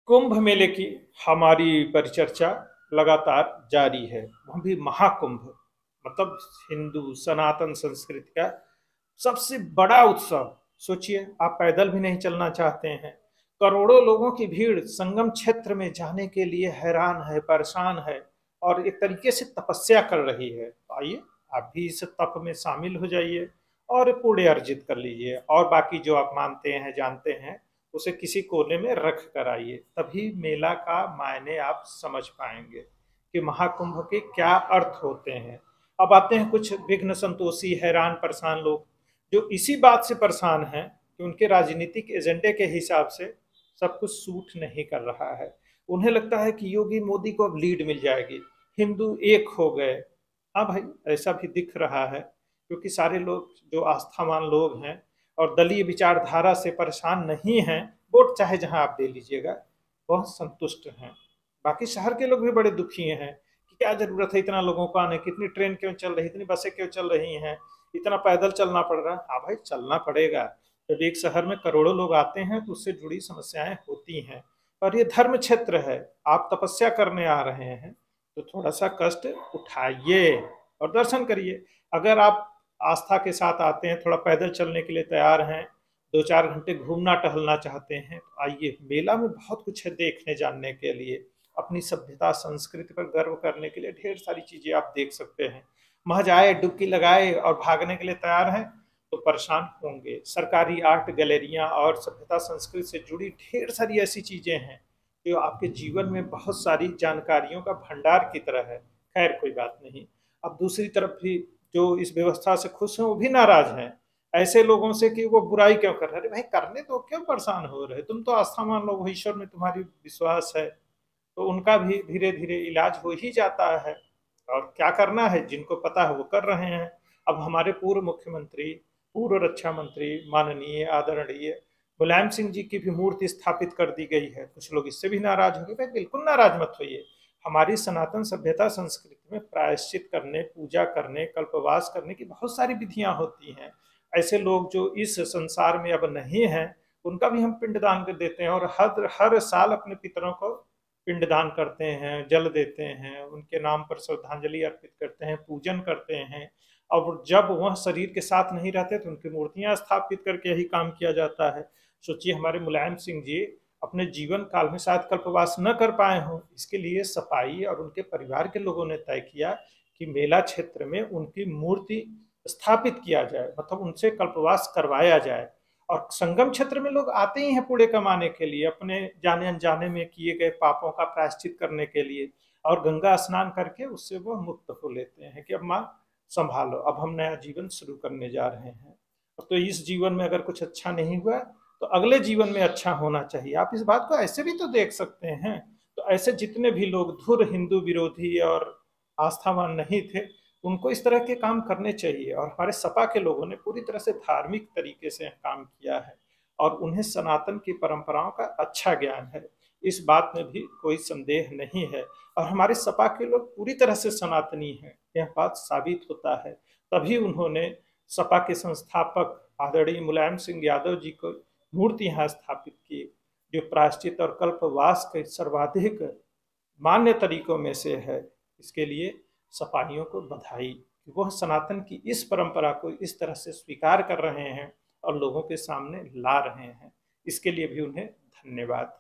कुंभ मेले की हमारी परिचर्चा लगातार जारी है। वह भी महाकुंभ, मतलब हिंदू सनातन संस्कृति का सबसे बड़ा उत्सव। सोचिए, आप पैदल भी नहीं चलना चाहते हैं, करोड़ों लोगों की भीड़ संगम क्षेत्र में जाने के लिए हैरान है, परेशान है और एक तरीके से तपस्या कर रही है। तो आइए, आप भी इस तप में शामिल हो जाइए और पुण्य अर्जित कर लीजिए, और बाकी जो आप मानते हैं जानते हैं उसे किसी कोने में रख कर आइए। तभी मेला का मायने आप समझ पाएंगे कि महाकुंभ के क्या अर्थ होते हैं। अब आते हैं कुछ विघ्न संतोषी हैरान परेशान लोग, जो इसी बात से परेशान हैं कि उनके राजनीतिक एजेंडे के हिसाब से सब कुछ सूट नहीं कर रहा है। उन्हें लगता है कि योगी मोदी को अब लीड मिल जाएगी, हिंदू एक हो गए। हाँ भाई, ऐसा भी दिख रहा है, क्योंकि सारे लोग जो आस्थावान लोग हैं और दलीय विचारधारा से परेशान नहीं हैं, वोट चाहे जहां आप दे लीजिएगा, वह संतुष्ट हैं। बाकी शहर के लोग भी बड़े दुखी हैं कि क्या जरूरत है इतना लोगों को आने की, इतनी ट्रेन क्यों चल रही, इतनी बसें क्यों चल रही हैं, इतना पैदल चलना पड़ रहा है। हाँ भाई, चलना पड़ेगा। जब एक शहर में करोड़ों लोग आते हैं तो उससे जुड़ी समस्याएं होती हैं। और ये धर्म क्षेत्र है, आप तपस्या करने आ रहे हैं तो थोड़ा सा कष्ट उठाइए और दर्शन करिए। अगर आप आस्था के साथ आते हैं, थोड़ा पैदल चलने के लिए तैयार हैं, 2-4 घंटे घूमना टहलना चाहते हैं, तो आइए। मेला में बहुत कुछ है देखने जानने के लिए। अपनी सभ्यता संस्कृति पर गर्व करने के लिए ढेर सारी चीजें आप देख सकते हैं। महज आए, डुबकी लगाए और भागने के लिए तैयार हैं तो परेशान होंगे। सरकारी आर्ट गैलरियां और सभ्यता संस्कृति से जुड़ी ढेर सारी ऐसी चीजें हैं जो आपके जीवन में बहुत सारी जानकारियों का भंडार की तरह है। खैर, कोई बात नहीं। अब दूसरी तरफ भी जो इस व्यवस्था से खुश हैं वो भी नाराज हैं ऐसे लोगों से कि वो बुराई क्यों कर रहे हैं। अरे भाई, करने तो क्यों परेशान हो रहे, तुम तो आस्था मान लो, ईश्वर में तुम्हारी विश्वास है, तो उनका भी धीरे धीरे इलाज हो ही जाता है। और क्या करना है, जिनको पता है वो कर रहे हैं। अब हमारे पूर्व मुख्यमंत्री, पूर्व रक्षा मंत्री माननीय आदरणीय मुलायम सिंह जी की भी मूर्ति स्थापित कर दी गई है। कुछ लोग इससे भी नाराज होंगे। भाई बिल्कुल नाराज मत होइए। हमारी सनातन सभ्यता संस्कृति में प्रायश्चित करने, पूजा करने, कल्पवास करने की बहुत सारी विधियां होती हैं। ऐसे लोग जो इस संसार में अब नहीं हैं, उनका भी हम पिंडदान कर देते हैं, और हर हर साल अपने पितरों को पिंडदान करते हैं, जल देते हैं, उनके नाम पर श्रद्धांजलि अर्पित करते हैं, पूजन करते हैं। और जब वह शरीर के साथ नहीं रहते तो उनकी मूर्तियां स्थापित करके यही काम किया जाता है। सोचिए, हमारे मुलायम सिंह जी अपने जीवन काल में शायद कल्पवास न कर पाए हों, इसके लिए सपाई और उनके परिवार के लोगों ने तय किया कि मेला क्षेत्र में उनकी मूर्ति स्थापित किया जाए, मतलब उनसे कल्पवास करवाया जाए। और संगम क्षेत्र में लोग आते ही हैं पुण्य कमाने के लिए, अपने जाने अनजाने में किए गए पापों का प्रायश्चित करने के लिए, और गंगा स्नान करके उससे वो मुक्त हो लेते हैं कि अब माँ संभालो, अब हम नया जीवन शुरू करने जा रहे हैं। तो इस जीवन में अगर कुछ अच्छा नहीं हुआ तो अगले जीवन में अच्छा होना चाहिए। आप इस बात को ऐसे भी तो देख सकते हैं। तो ऐसे जितने भी लोग धुर हिंदू विरोधी और आस्थावान नहीं थे, उनको इस तरह के काम करने चाहिए। और हमारे सपा के लोगों ने पूरी तरह से धार्मिक तरीके से काम किया है और उन्हें सनातन की परंपराओं का अच्छा ज्ञान है, इस बात में भी कोई संदेह नहीं है। और हमारे सपा के लोग पूरी तरह से सनातनी हैं, यह बात साबित होता है। तभी उन्होंने सपा के संस्थापक आदरणीय मुलायम सिंह यादव जी को मूर्ति यहाँ स्थापित की, जो प्रायश्चित और कल्पवास के सर्वाधिक मान्य तरीकों में से है। इसके लिए सपाहियों को बधाई कि वह सनातन की इस परंपरा को इस तरह से स्वीकार कर रहे हैं और लोगों के सामने ला रहे हैं। इसके लिए भी उन्हें धन्यवाद।